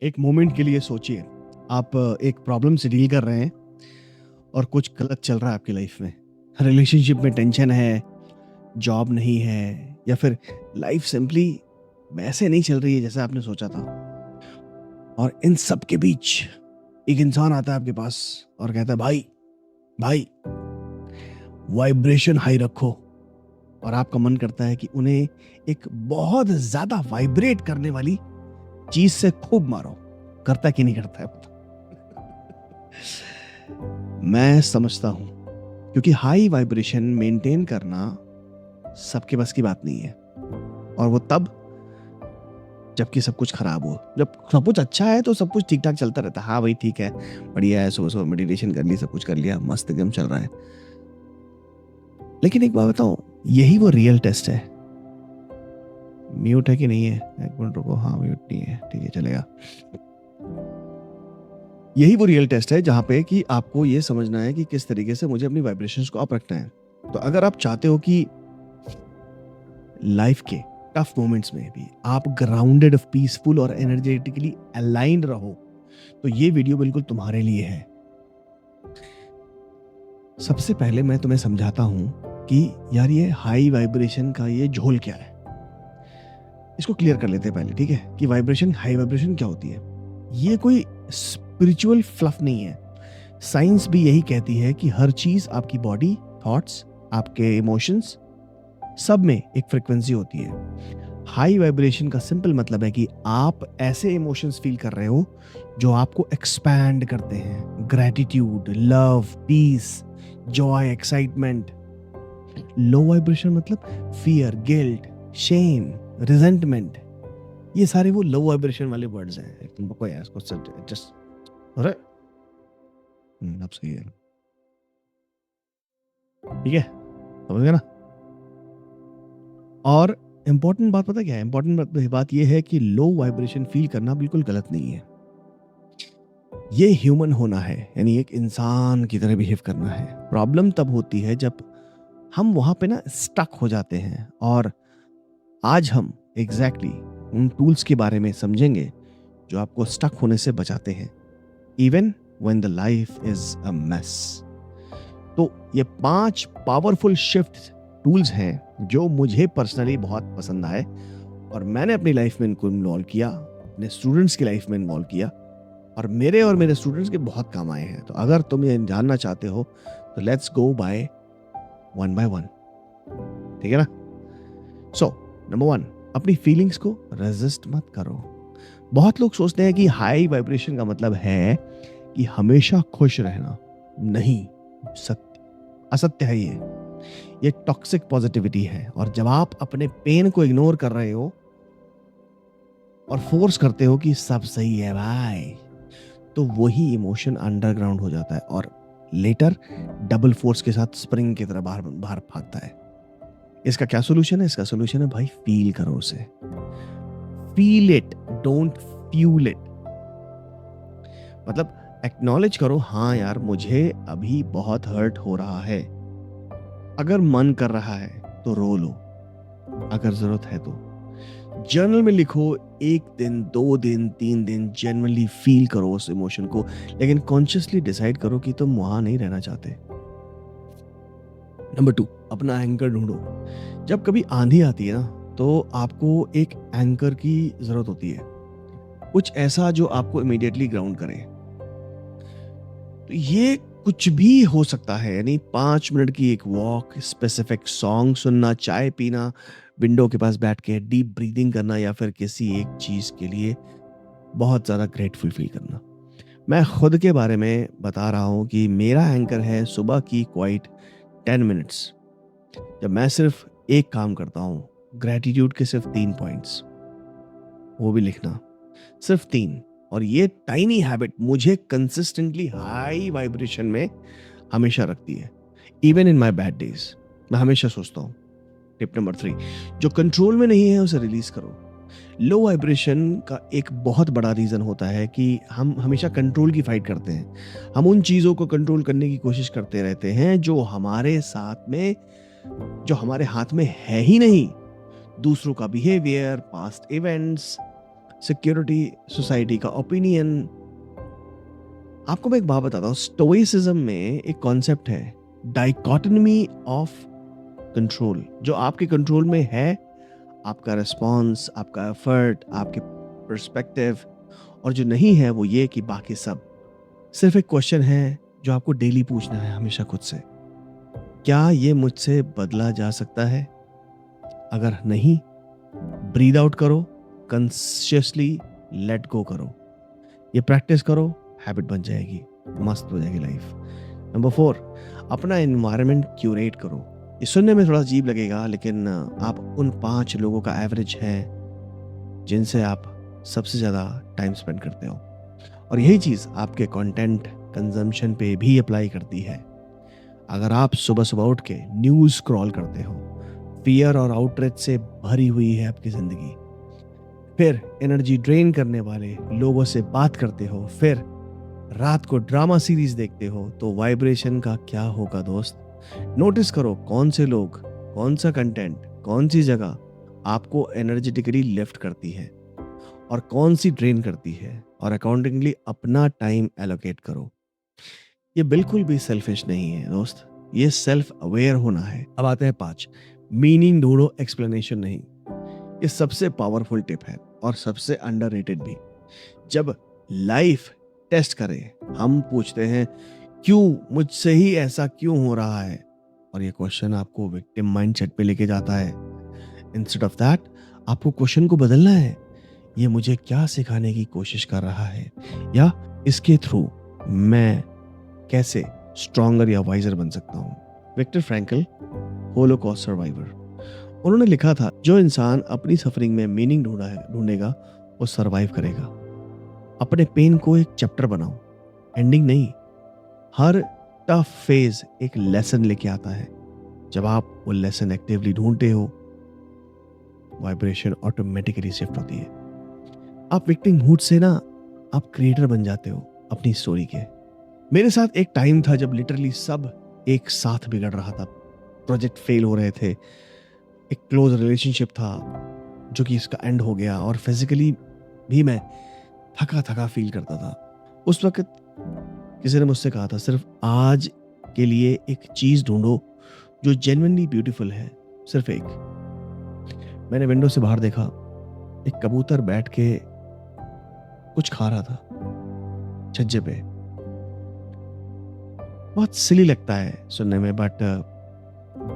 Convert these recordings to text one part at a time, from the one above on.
एक मोमेंट के लिए सोचिए, आप एक प्रॉब्लम से डील कर रहे हैं और कुछ गलत चल रहा है आपकी लाइफ में। रिलेशनशिप में टेंशन है, जॉब नहीं है, या फिर लाइफ सिंपली वैसे नहीं चल रही है जैसे आपने सोचा था। और इन सब के बीच एक इंसान आता है आपके पास और कहता है, भाई भाई वाइब्रेशन हाई रखो। और आपका मन करता है कि उन्हें एक बहुत ज्यादा वाइब्रेट करने वाली चीज से खूब मारो। करता कि नहीं करता है पता? मैं समझता हूं, क्योंकि हाई वाइब्रेशन मेंटेन करना सबके बस की बात नहीं है। और वो तब जबकि सब कुछ खराब हो। जब सब कुछ अच्छा है तो सब कुछ ठीक ठाक चलता रहता है। हाँ भाई ठीक है, बढ़िया है, सुबह सुबह मेडिटेशन कर ली, सब कुछ कर लिया, मस्त एकदम चल रहा है। लेकिन एक बात बताऊं, यही वो रियल टेस्ट है। म्यूट है कि नहीं है? एक मिनट रुको। हाँ म्यूट नहीं है, ठीक है चलेगा। यही वो रियल टेस्ट है जहां पे कि आपको ये समझना है कि किस तरीके से मुझे अपनी वाइब्रेशंस को अप रखना है। तो अगर आप चाहते हो कि लाइफ के टफ मोमेंट्स में भी आप ग्राउंडेड, पीसफुल और एनर्जेटिकली अलाइंड रहो, तो ये वीडियो बिल्कुल तुम्हारे लिए है। सबसे पहले मैं तुम्हें समझाता हूं कि यार ये हाई वाइब्रेशन का ये झोल क्या है। इसको क्लियर कर लेते हैं पहले, ठीक है, कि वाइब्रेशन, हाई वाइब्रेशन क्या होती है। ये कोई स्पिरिचुअल फ्लफ नहीं है। साइंस भी यही कहती है कि हर चीज, आपकी बॉडी, थॉट्स, आपके इमोशंस, सब में एक फ्रीक्वेंसी होती है। हाई वाइब्रेशन का सिंपल मतलब है कि आप ऐसे इमोशंस फील कर रहे हो जो आपको एक्सपैंड करते हैं। Gratitude, love, peace, joy, excitement. Low vibration मतलब फियर, गिल्ट, शेम, रिजेंटमेंट। ये सारे वो लो वाइब्रेशन वाले वर्ड्स हैं। तुमको यार इसको जस्ट, अरे अब सही है, ठीक है, समझ गए ना। और इंपॉर्टेंट बात पता क्या है? इंपॉर्टेंट बात यह है कि लो वाइब्रेशन फील करना बिल्कुल गलत नहीं है। ये ह्यूमन होना है, यानी एक इंसान की तरह बिहेव करना है। प्रॉब्लम तब होती है जब हम वहां पे ना स्टक हो जाते हैं। और आज हम एग्जैक्टली उन टूल्स के बारे में समझेंगे जो आपको स्टक होने से बचाते हैं, even when the life is a mess. तो ये 5 पावरफुल शिफ्ट टूल्स हैं जो मुझे पर्सनली बहुत पसंद आए और मैंने अपनी लाइफ में इनको इन्वॉल्व किया, अपने स्टूडेंट्स की लाइफ में इन्वॉल्व किया, और मेरे स्टूडेंट्स के बहुत काम आए हैं। तो अगर तुम ये जानना चाहते हो तो लेट्स गो बाय वन, ठीक है ना। सो नंबर 1, अपनी फीलिंग्स को रेजिस्ट मत करो। बहुत लोग सोचते हैं कि हाई वाइब्रेशन का मतलब है कि हमेशा खुश रहना। नहीं, असत्य है ये टॉक्सिक पॉजिटिविटी है। और जब आप अपने पेन को इग्नोर कर रहे हो और फोर्स करते हो कि सब सही है भाई, तो वही इमोशन अंडरग्राउंड हो जाता है और लेटर डबल फोर्स के साथ स्प्रिंग की तरह बाहर बाहर भागता है। इसका क्या सोल्यूशन है? इसका सोल्यूशन है भाई, फील करो उसे। Feel it, don't fuel it. मतलब एक्नॉलेज करो, हाँ यार मुझे अभी बहुत हर्ट हो रहा है। अगर मन कर रहा है तो रो लो, अगर जरूरत है तो जर्नल में लिखो। 1 दिन, 2 दिन, 3 दिन जेन्युइनली फील करो उस इमोशन को, लेकिन कॉन्शियसली डिसाइड करो कि तुम वहां नहीं रहना चाहते। नंबर 2, अपना एंकर ढूंढो। जब कभी आंधी आती है ना, तो आपको एक एंकर की जरूरत होती है, कुछ ऐसा जो आपको इमीडिएटली ग्राउंड करे। तो ये कुछ भी हो सकता है, यानी 5 मिनट की एक वॉक, स्पेसिफिक सॉन्ग सुनना, चाय पीना, विंडो के पास बैठ के डीप ब्रीदिंग करना, या फिर किसी एक चीज के लिए बहुत ज्यादा ग्रेटफुल फील करना। मैं खुद के बारे में बता रहा हूं कि मेरा एंकर है सुबह की क्वाइट 10 मिनट्स, जब मैं सिर्फ एक काम करता हूं, ग्रेटिट्यूड के सिर्फ 3 पॉइंट्स, वो भी लिखना, सिर्फ 3। और ये टाइनी हैबिट मुझे कंसिस्टेंटली हाई वाइब्रेशन में हमेशा रखती है, even in my bad days. मैं हमेशा सोचता हूँ। टिप नंबर 3, जो कंट्रोल में नहीं है उसे रिलीज करो। लो वाइब्रेशन का एक बहुत बड़ा रीजन होता है कि हम हमेशा कंट्रोल की फाइट करते हैं। हम उन चीजों को कंट्रोल करने की कोशिश करते रहते हैं जो हमारे साथ में, जो हमारे हाथ में है ही नहीं। दूसरों का behaviour, past events, security, society का ओपिनियन। आपको मैं एक बात बताता हूँ, स्टोइसिज्म में एक कॉन्सेप्ट है, डाइकोटोमी ऑफ कंट्रोल। जो आपके कंट्रोल में है, आपका रिस्पॉन्स, आपका एफर्ट, आपके पर्सपेक्टिव, और जो नहीं है वो ये कि बाकी सब। सिर्फ एक क्वेश्चन है जो आपको डेली पूछना है हमेशा खुद से, क्या ये मुझसे बदला जा सकता है? अगर नहीं, ब्रीद आउट करो, कॉन्शियसली लेट गो करो। ये प्रैक्टिस करो, हैबिट बन जाएगी, मस्त हो जाएगी लाइफ। नंबर 4, अपना एनवायरनमेंट क्यूरेट करो। ये सुनने में थोड़ा अजीब लगेगा, लेकिन आप उन 5 लोगों का एवरेज है जिनसे आप सबसे ज़्यादा टाइम स्पेंड करते हो, और यही चीज़ आपके कंटेंट कंजम्पशन पे भी अप्लाई करती है। अगर आप सुबह सुबह उठ के न्यूज़ स्क्रॉल करते हो, फियर और आउटरीच से भरी हुई है आपकी ज़िंदगी, फिर एनर्जी ड्रेन करने वाले लोगों से बात करते हो, फिर रात को ड्रामा सीरीज देखते हो, तो वाइब्रेशन का क्या होगा दोस्त? नोटिस करो कौन से लोग, कौन सा कंटेंट, कौन सी जगह आपको एनर्जेटिकली लिफ्ट करती है और कौन सी ड्रेन करती है, और अकॉर्डिंगली अपना टाइम एलोकेट करो। ये बिल्कुल भी सेल्फिश नहीं है दोस्त, ये सेल्फ अवेयर होना है। अब आते हैं 5, मीनिंग ढूंढो, एक्सप्लेनेशन नहीं। ये सबसे पावरफुल टिप है और सबसे अंडररेटेड भी। जब लाइफ टेस्ट करे, हम पूछते हैं क्यों, मुझसे ही ऐसा क्यों हो रहा है, और ये क्वेश्चन आपको विक्टिम माइंडसेट पे लेके जाता है। इंस्टेड ऑफ दैट, आपको क्वेश्चन को बदलना है, ये मुझे क्या सिखाने की कोशिश कर रहा है, या इसके थ्रू मैं कैसे स्ट्रॉन्गर या वाइजर बन सकता हूँ। विक्टर फ्रैंकल, होलोकॉस्ट सर्वाइवर, उन्होंने लिखा था, जो इंसान अपनी सफरिंग में मीनिंग ढूंढेगा वो सरवाइव करेगा। अपने पेन को एक चैप्टर बनाओ, एंडिंग नहीं। हर टफ फेज एक लेसन लेके आता है। जब आप वो लेसन एक्टिवली ढूंढते हो, वाइब्रेशन ऑटोमेटिकली शिफ्ट होती है। आप विक्टिम मूड से ना, आप क्रिएटर बन जाते हो अपनी स्टोरी के। मेरे साथ एक टाइम था जब लिटरली सब एक साथ बिगड़ रहा था, प्रोजेक्ट फेल हो रहे थे, एक क्लोज रिलेशनशिप था जो कि इसका एंड हो गया, और फिजिकली भी मैं थका थका फील करता था। उस वक्त किसी ने मुझसे कहा था, सिर्फ आज के लिए एक चीज ढूंढो जो जेन्युइनली ब्यूटीफुल है, सिर्फ एक। मैंने विंडो से बाहर देखा, एक कबूतर बैठ के कुछ खा रहा था छज्जे पे। बहुत सिली लगता है सुनने में, बट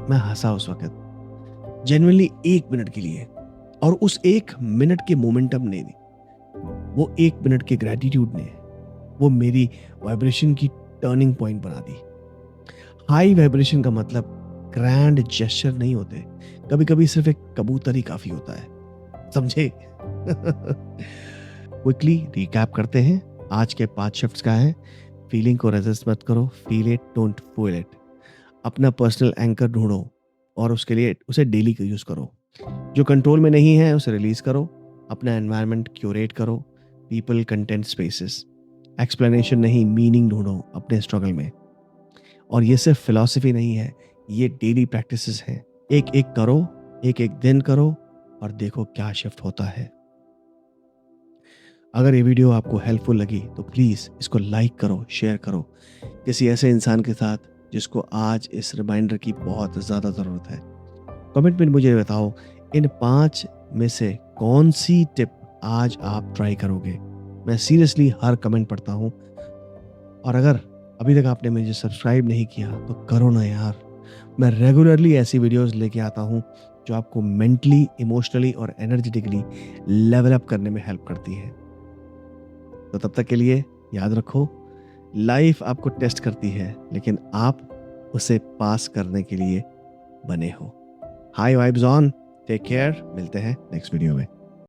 मैं हंसा उस वक्त, जेन्युइनली 1 मिनट के लिए। और उस 1 मिनट के मोमेंटम ने, वो 1 मिनट के ग्रेटिट्यूड ने, वो मेरी वाइब्रेशन की टर्निंग पॉइंट बना दी। हाई वाइब्रेशन का मतलब ग्रैंड जेस्चर नहीं होते, कभी कभी सिर्फ एक कबूतर ही काफी होता है, समझे? क्विकली रिकैप करते हैं, आज के 5 शिफ्ट्स का है। फीलिंग को रेजिस्ट मत करो, feel it, don't fool it. अपना पर्सनल एंकर ढूंढो और उसके लिए उसे डेली यूज करो। जो कंट्रोल में नहीं है उसे रिलीज करो। अपना एनवायरनमेंट क्यूरेट करो, पीपल, कंटेंट, स्पेसेस। एक्सप्लेनेशन नहीं, मीनिंग ढूंढो अपने स्ट्रगल में। और ये सिर्फ फिलॉसफी नहीं है, ये डेली प्रैक्टिसेस हैं। एक एक करो, एक एक दिन करो, और देखो क्या शिफ्ट होता है। अगर ये वीडियो आपको हेल्पफुल लगी तो प्लीज़ इसको लाइक करो, शेयर करो किसी ऐसे इंसान के साथ जिसको आज इस रिमाइंडर की बहुत ज़्यादा ज़रूरत है। कमेंट में मुझे बताओ, इन 5 में से कौन सी टिप आज आप ट्राई करोगे। मैं सीरियसली हर कमेंट पढ़ता हूँ, और अगर अभी तक आपने मुझे सब्सक्राइब नहीं किया तो करो ना यार। मैं रेगुलरली ऐसी वीडियोस लेके आता हूँ जो आपको मेंटली, इमोशनली और एनर्जेटिकली लेवल अप करने में हेल्प करती है। तो तब तक के लिए याद रखो, लाइफ आपको टेस्ट करती है, लेकिन आप उसे पास करने के लिए बने हो। High vibes on, take care, मिलते हैं नेक्स्ट वीडियो में।